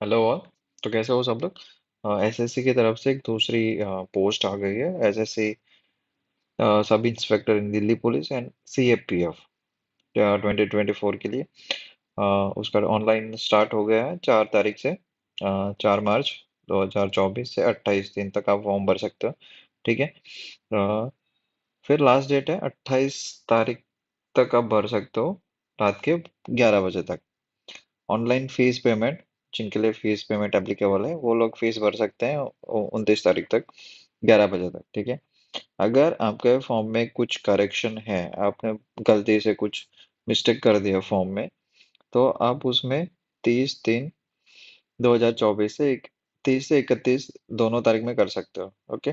Hello all. तो कैसे हो सब लोग। एसएससी की तरफ से एक दूसरी पोस्ट आ गई है। SSC sub inspector in Delhi police and CAPF 2024 के लिए। अ, उसका ऑनलाइन स्टार्ट हो गया है 4 तारीख से। 4 मार्च 2024 से 28 दिन तक आप फॉर्म भर सकते हो। ठीक है। फिर लास्ट डेट है 28 तारीख तक आप भर सकते हो, रात के 11 बजे तक। ऑनलाइन फीस पेमेंट, जिनके लिए फीस पेमेंट एप्लीकेबल है वो लोग फीस भर सकते हैं 29 तारीख तक 11 बजे तक। ठीक है। अगर आपके फॉर्म में कुछ करेक्शन है, आपने गलती से कुछ मिस्टेक कर दिया फॉर्म में, तो आप उसमें 30/3/2024 से 30 से 31 दोनों तारीख में कर सकते हो। ओके।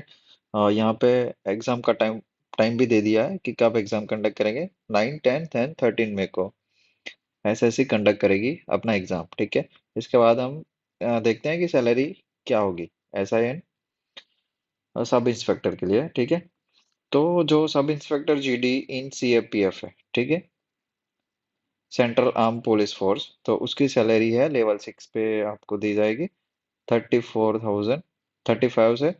यहाँ पे एग्जाम का टाइम टाइम भी दे दिया है कि कब एग्जाम कंडक्ट करेंगे। 9, 10 एंड 13 मई को एसएससी कंडक्ट करेगी अपना एग्जाम। ठीक है। इसके बाद हम देखते हैं कि सैलरी क्या होगी एसआईएन सब इंस्पेक्टर के लिए। ठीक है। तो जो सब इंस्पेक्टर जीडी इन सीएपीएफ है, ठीक है, सेंट्रल आर्म पुलिस फोर्स, तो उसकी सैलरी है लेवल 6 पे आपको दी जाएगी। 34,000, 35 से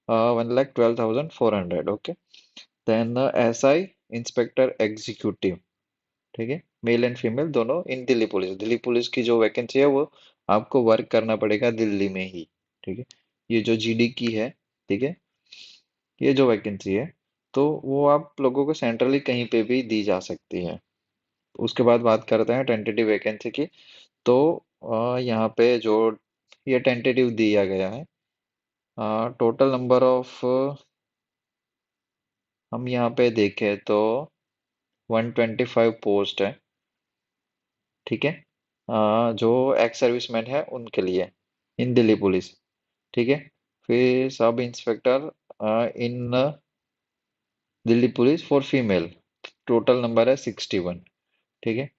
1,12,400। Okay. Then SI inspector executive, ठीक है, मेल एंड फीमेल दोनों in Delhi police. Delhi police की जो वैकेंसी है वो आपको वर्क करना पड़ेगा दिल्ली में ही। ठीक है। ये जो जीडी की है, ठीक है, ये जो वैकेंसी है, तो वो आप लोगों को सेंट्रली कहीं पे भी दी जा सकती है। उसके बाद बात करते हैं टेंटेटिव वैकेंसी की। तो यहाँ पे जो ये टेंटेटिव दिया गया है, टोटल नंबर ऑफ, हम यहाँ पे देखें तो 125 पोस्ट है। ठीक है। जो एक्स सर्विसमैन है उनके लिए इन दिल्ली पुलिस। ठीक है। फिर sub inspector in Delhi police for female, total number है 61। ठीक है।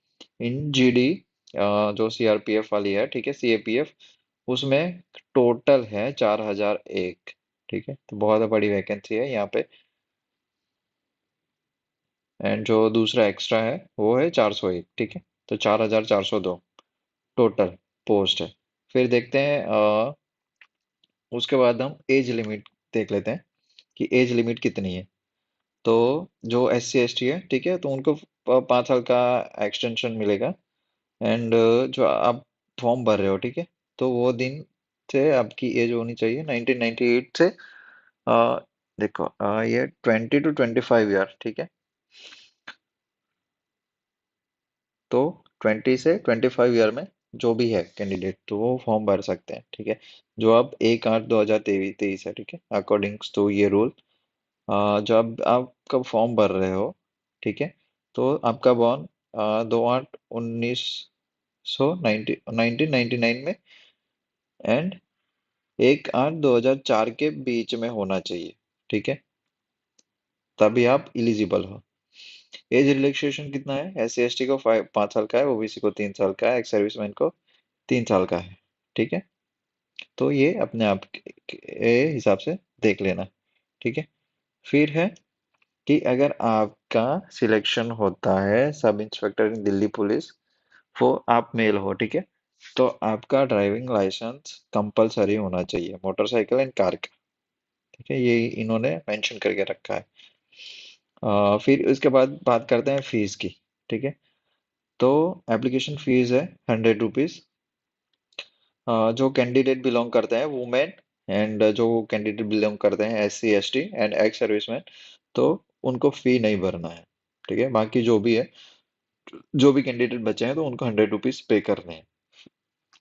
इन जीडी जो सीआरपीएफ वाली है, ठीक है, सीएपीएफ, उसमें टोटल है 4001। ठीक है। तो बहुत बड़ी वैकेंसी है यहाँ पे। एंड जो दूसरा एक्स्ट्रा है वो है 401। ठीक है। तो 4402 टोटल पोस्ट है। फिर देखते हैं उसके बाद हम एज लिमिट देख लेते हैं कि एज लिमिट कितनी है। तो जो एस सी एस टी है, ठीक है, तो उनको 5 साल का एक्सटेंशन मिलेगा। एंड जो आप फॉर्म भर रहे हो, ठीक है, तो वो दिन से आपकी एज होनी चाहिए 1998 से। अ, देखो, ये 20 to 25 ईयर। ठीक है। तो 20 से 25 ईयर में जो भी है कैंडिडेट, तो वो फॉर्म भर सकते हैं। ठीक है। जो अब 1/8/2023 है, ठीक है, अकॉर्डिंग्स टू ये रूल। जब आपका फॉर्म भर रहे हो, ठीक है, तो आपका बॉर्न 2/8/1999 में एंड 1/8/2004 के बीच में होना चाहिए। ठीक है। तभी आप इलिजिबल हो। एज रिलैक्सेशन कितना है? एस सी एस टी को 5 साल का है, ओबीसी को 3 साल का है, एक्स सर्विसमैन को 3 साल का है। ठीक है। तो ये अपने आप के हिसाब से देख लेना। ठीक है। फिर है कि अगर आपका सिलेक्शन होता है सब इंस्पेक्टर इन दिल्ली पुलिस, वो आप मेल हो, ठीक है, तो आपका ड्राइविंग लाइसेंस कंपलसरी होना चाहिए, मोटरसाइकिल एंड कार का। ठीक है। ये इन्होंने मेंशन करके रखा है। फिर उसके बाद बात करते हैं फीस की। ठीक है। तो एप्लीकेशन फीस है 100 रुपीज। जो कैंडिडेट बिलोंग करते हैं वुमेन, एंड जो कैंडिडेट बिलोंग करते हैं S C S T and ex serviceman, तो उनको फी नहीं भरना है। ठीक है। बाकी जो भी है, जो भी कैंडिडेट बचे हैं, तो उनको 100 रुपीज पे करने हैं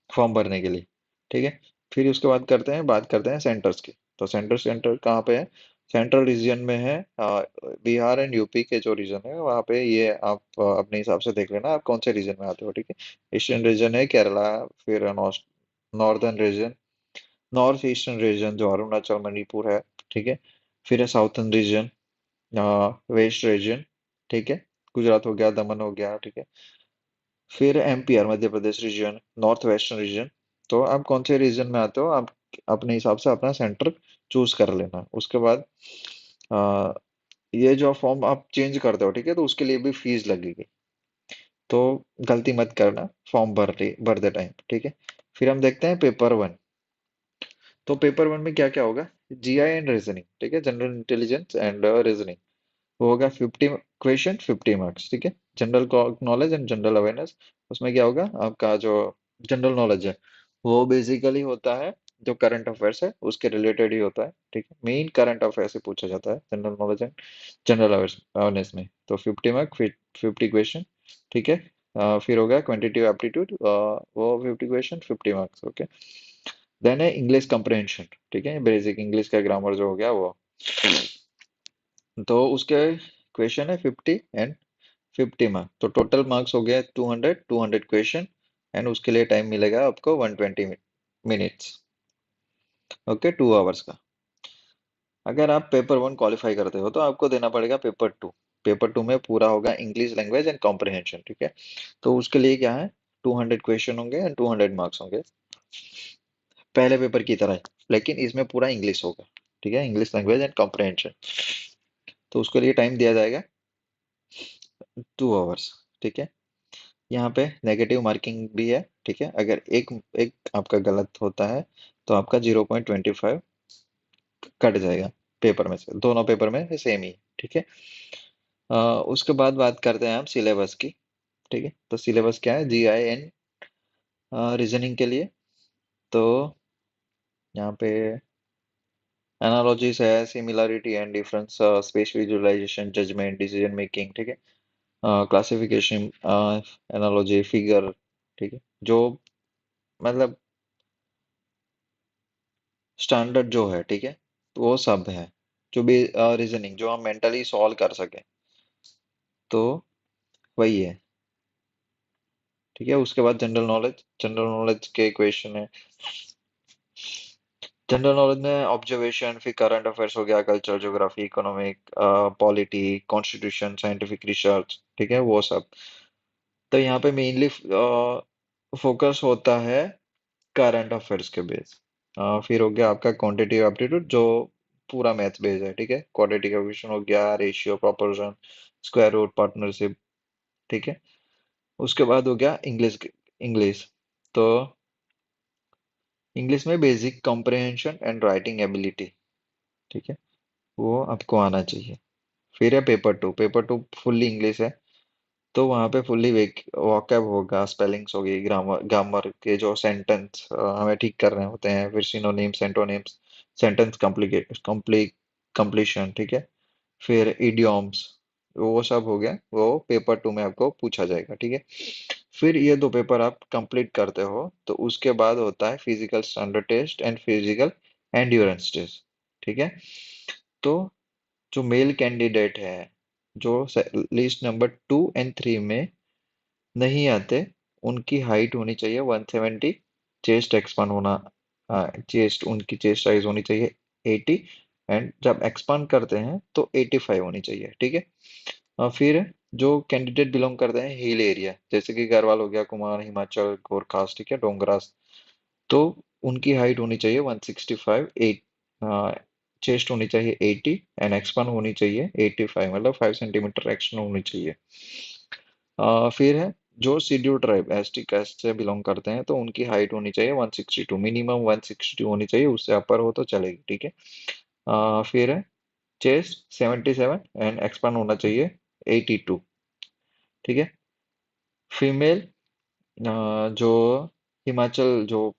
फॉर्म भरने के लिए। ठीक है। फिर उसके बाद बात करते हैं सेंटर्स की। तो सेंटर कहाँ पे है? सेंट्रल रीजन में है। बिहार एंड यूपी के जो रीजन है वहाँ पे, ये आप अपने हिसाब से देख लेना आप कौन से रीजन में आते हो। ठीक है। ईस्टर्न रीजन है केरला। फिर northern region, north eastern region जो अरुणाचल मणिपुर है। ठीक है। फिर है साउथर्न रीजन, वेस्ट रीजन, ठीक है, गुजरात हो गया, दमन हो गया। ठीक है। फिर MPR Madhya Pradesh reason, north western region. तो आप कौन से रीजन में आते हो, आप अपने हिसाब से अपना सेंटर चूज कर लेना। उसके बाद आ, ये जो फॉर्म आप चेंज करते हो, ठीक है, तो उसके लिए भी फीस लगेगी। तो गलती मत करना फॉर्म भरते टाइम। ठीक है। फिर हम देखते हैं पेपर वन। तो पेपर वन में क्या क्या होगा? जीआई एंड रीजनिंग, ठीक है, जनरल इंटेलिजेंस एंड रीजनिंग। वो होगा 50 क्वेश्चन, 50 मार्क्स, ठीक है। General knowledge and general awareness, उसमें क्या होगा आपका जो जनरल नॉलेज है वो बेसिकली होता है जो करंट अफेयर्स है उसके रिलेटेड ही होता है, ठीक है। मेन करंट अफेयर से पूछा जाता है general knowledge and general awareness में। तो 50 मार्क, 50 क्वेश्चन, ठीक है। फिर होगा क्वांटिटेटिव एप्टीट्यूड, वो 50 क्वेश्चन, 50 मार्क्स, ओके। देन है इंग्लिश कंप्रहेंशन, ठीक है, बेसिक इंग्लिश का ग्रामर जो हो गया वो। तो उसके क्वेश्चन है 50 एंड 50 मार्क्स, तो टोटल मार्क्स हो गया 200, 200 क्वेश्चन। एंड उसके लिए टाइम मिलेगा आपको 120 मिनट्स, ओके, 2 आवर्स का। अगर आप पेपर वन क्वालिफाई करते हो तो आपको देना पड़ेगा पेपर टू। पेपर टू में पूरा होगा इंग्लिश लैंग्वेज एंड कॉम्प्रिहेंशन, ठीक है। तो उसके लिए क्या है, 200 क्वेश्चन होंगे एंड 200 मार्क्स होंगे, पहले पेपर की तरह, लेकिन इसमें पूरा इंग्लिश होगा, ठीक है, इंग्लिश लैंग्वेज एंड कॉम्प्रिहेंशन। तो उसके लिए टाइम दिया जाएगा 2 आवर्स, ठीक है। यहाँ पे नेगेटिव मार्किंग भी है, ठीक है। अगर एक एक आपका गलत होता है तो आपका 0.25 कट जाएगा पेपर में से, दोनों पेपर में सेम ही है, ठीक है। उसके बाद बात करते हैं हम सिलेबस की, ठीक है। तो सिलेबस क्या है जी आई एन रीजनिंग के लिए। तो यहाँ पे एनालॉजीज है, similarity and difference, space visualisation, judgement, decision making, ठीक है। क्लासिफिकेशन, एनालॉजी, फिगर, ठीक है, जो मतलब स्टैंडर्ड जो है, ठीक है, तो वो सब है। जो भी रीजनिंग जो हम मेंटली सॉल्व कर सके, तो वही है, ठीक है। उसके बाद जनरल नॉलेज, जनरल नॉलेज के क्वेश्चन है। जनरल नॉलेज में ऑब्जर्वेशन, फिर करंट अफेयर्स हो गया, culture, geography, economic, polity, constitution, scientific research, ठीक है, वो सब। तो यहाँ पे मेनली फोकस होता है करंट अफेयर्स के बेस। फिर हो गया आपका क्वांटिटेटिव एप्टीट्यूड जो पूरा मैथ बेस्ड है, ठीक है। क्वाड्रेटिक इक्वेशन हो गया, ratio, proportion, square root, partnership, ठीक है। उसके बाद हो गया इंग्लिश। इंग्लिश तो इंग्लिश में basic comprehension and writing ability, ठीक है, वो आपको आना चाहिए। फिर है paper two. Paper two fully English है, तो वहाँ पे फुल्ली वोकैब होगा, स्पेलिंग्स होगी, ग्रामर, ग्रामर के जो सेंटेंस हमें ठीक करने होते हैं, फिर synonyms, antonyms, sentence complicate completion, ठीक है। फिर इडियम्स, वो सब हो गया, वो पेपर टू में आपको पूछा जाएगा, ठीक है। फिर ये दो पेपर आप कंप्लीट करते हो तो उसके बाद होता है physical standard test and physical endurance test, ठीक है। तो जो मेल कैंडिडेट है जो लिस्ट नंबर 2 और 3 में नहीं आते, उनकी हाइट होनी चाहिए 170, चेस्ट एक्सपांड होना, चेस्ट, उनकी चेस्ट साइज होनी चाहिए 80, एंड जब एक्सपांड करते हैं तो 85 होनी चाहिए, ठीक है। फिर जो कैंडिडेट बिलोंग करते हैं हिल एरिया, जैसे कि गढ़वाल हो गया, कुमार, हिमाचल, गोरखास, ठीक है, डोंगरास, तो उनकी हाइट होनी चाहिए 165, एट, चेस्ट होनी चाहिए 80 एंड एक्सपांड होनी चाहिए 85, मतलब 5 सेंटीमीटर एक्शन होनी चाहिए। फिर है जो शेड्यूल ट्राइब एसटी कास्ट से बिलोंग करते हैं तो उनकी हाइट होनी चाहिए 162, मिनिमम 162 होनी चाहिए, उससे अपर हो तो चलेगी, ठीक है। फिर है चेस्ट 77 एंड एक्सपांड होना चाहिए 82, ठीक है। फीमेल जो हिमाचल जो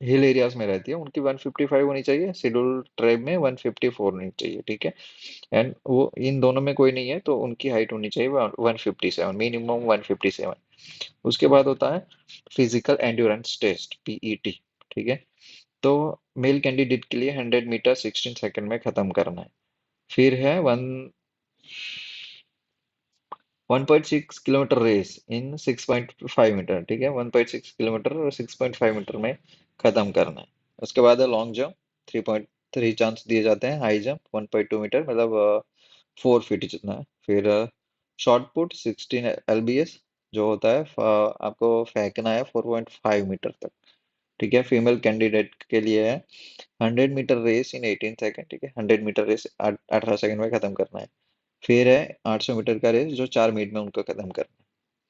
हिल एरियाज में रहती है उनकी 155 होनी चाहिए, शेड्यूल ट्राइब में 154 होनी चाहिए, ठीक है। एंड वो इन दोनों में कोई नहीं है तो उनकी हाइट होनी चाहिए 157, मिनिमम 157। उसके बाद होता है फिजिकल एंड्योरेंस टेस्ट, पीईटी, ठीक है। तो मेल कैंडिडेट के लिए 100 मीटर 16 सेकंड में खत्म करना है। फिर है 1.6 किलोमीटर रेस इन 6.5 मीटर, ठीक है, 1.6 किलोमीटर और 6.5 मीटर में खत्म करना है। उसके बाद है लॉन्ग जंप, 3.3 चांस दिए जाते हैं, हाई जंप 1.2 मीटर, मतलब 4 फीट जितना है। फिर शॉर्ट पुट 16 LBS जो होता है, आपको फेंकना है 4.5 मीटर तक, ठीक है। फीमेल कैंडिडेट के लिए है 100 मीटर रेस इन 18 सेकेंड, ठीक है, 100 मीटर रेस 18 सेकंड में खत्म करना है। फिर है 800 मीटर का रेस जो 4 मिनट में उनको खत्म करना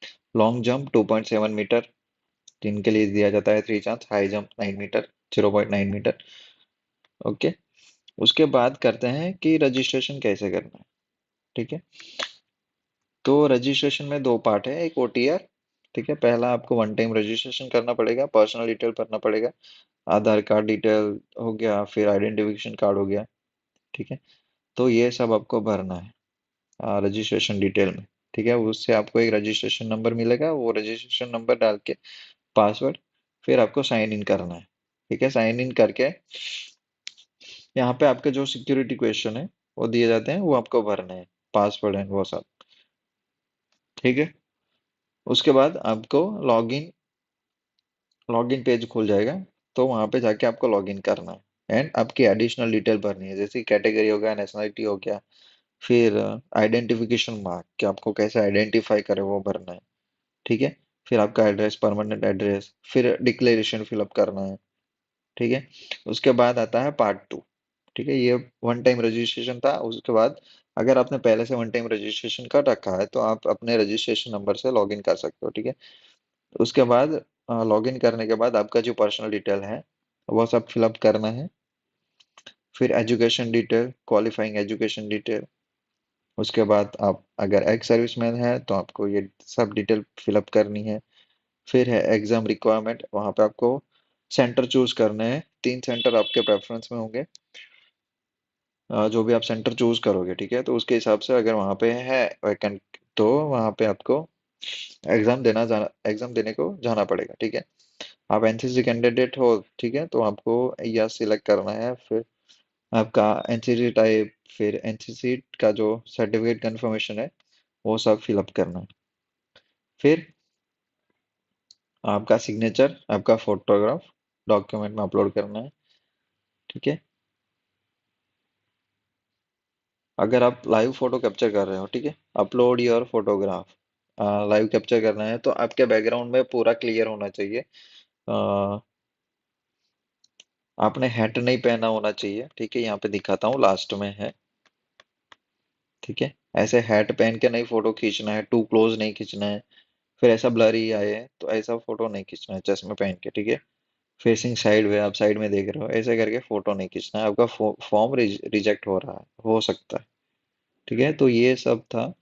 है। लॉन्ग जंप 2.7 मीटर, जिनके लिए दिया जाता है 3 chance, high jump 9 metre, 0.9 metre. Okay. उसके बाद करते हैं कि रजिस्ट्रेशन कैसे करना है। ठीक है। तो रजिस्ट्रेशन में दो पार्ट है, एक ओटीआर। ठीक है, पहला आपको वन टाइम रजिस्ट्रेशन करना पड़ेगा, पर्सनल डिटेल भरना पड़ेगा, आधार कार्ड डिटेल हो गया, फिर आइडेंटिफिकेशन कार्ड हो गया। ठीक है। तो ये सब आपको भरना है रजिस्ट्रेशन डिटेल में। ठीक है, उससे आपको एक रजिस्ट्रेशन नंबर मिलेगा, वो रजिस्ट्रेशन नंबर डाल के पासवर्ड, फिर आपको साइन इन करना है। ठीक है, साइन इन करके यहाँ पे आपके जो सिक्योरिटी क्वेश्चन है वो दिए जाते हैं, वो आपको भरने हैं, पासवर्ड है वो सब। ठीक है। उसके बाद आपको लॉगिन लॉगिन पेज खुल जाएगा। तो वहां पे जाके आपको लॉगिन करना है एंड आपकी एडिशनल डिटेल भरनी है, जैसे कैटेगरी हो गया, नेशनलिटी हो गया, फिर आइडेंटिफिकेशन मार्क कि आपको कैसे आइडेंटिफाई करे वो भरना है। ठीक है। फिर आपका एड्रेस, परमानेंट एड्रेस, फिर डिक्लेरेशन फिलअप करना है। ठीक है। उसके बाद आता है पार्ट 2। ठीक है, ये वन टाइम रजिस्ट्रेशन था। उसके बाद अगर आपने पहले से वन टाइम रजिस्ट्रेशन कर रखा है तो आप अपने रजिस्ट्रेशन नंबर से लॉगिन कर सकते हो। ठीक है। उसके बाद लॉगिन करने के बाद आपका जो पर्सनल डिटेल है वो सब फिलअप करना है। फिर education detail, qualifying education detail. उसके बाद आप अगर एक्स सर्विसमैन है तो आपको ये सब डिटेल फिलअप करनी है। फिर है एग्जाम रिक्वायरमेंट, वहाँ पे आपको सेंटर चूज करने हैं। 3 सेंटर आपके प्रेफरेंस में होंगे, जो भी आप सेंटर चूज करोगे। ठीक है, तो उसके हिसाब से अगर वहाँ पे है वैकेंट तो वहाँ पे आपको एग्जाम देने को जाना पड़ेगा। ठीक है। आप एनसीसी कैंडिडेट हो, ठीक है, तो आपको यह सिलेक्ट करना है। फिर आपका एनसीसी टाइप, फिर एनसीसी का जो सर्टिफिकेट कंफर्मेशन है वो सब फिलअप करना है। फिर आपका सिग्नेचर, आपका फोटोग्राफ डॉक्यूमेंट में अपलोड करना है। ठीक है। अगर आप लाइव फोटो कैप्चर कर रहे हो, ठीक है, upload your photograph, live capture करना है तो आपके बैकग्राउंड में पूरा क्लियर होना चाहिए। अ, आपने हैट नहीं पहना होना चाहिए। ठीक है, यहाँ पे दिखाता हूँ, लास्ट में है। ठीक है, ऐसे हैट पहन के नहीं फोटो खींचना है, टू क्लोज नहीं खींचना है, फिर ऐसा ब्लरी आए तो ऐसा फोटो नहीं खींचना है चश्मे पहन के। ठीक है, फेसिंग साइड में, आप साइड में देख रहे हो, ऐसे करके फोटो नहीं खींचना है, आपका फॉर्म रिजेक्ट हो रहा है, हो सकता है। ठीक है, तो ये सब था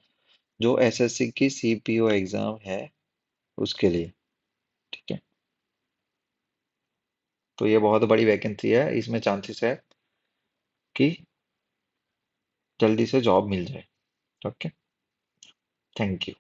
जो एसएससी की सीपीओ एग्जाम है उसके लिए। ठीक है, तो ये बहुत बड़ी वैकेंसी है, इसमें चांसेस है कि जल्दी से जॉब मिल जाए। Okay, thank you.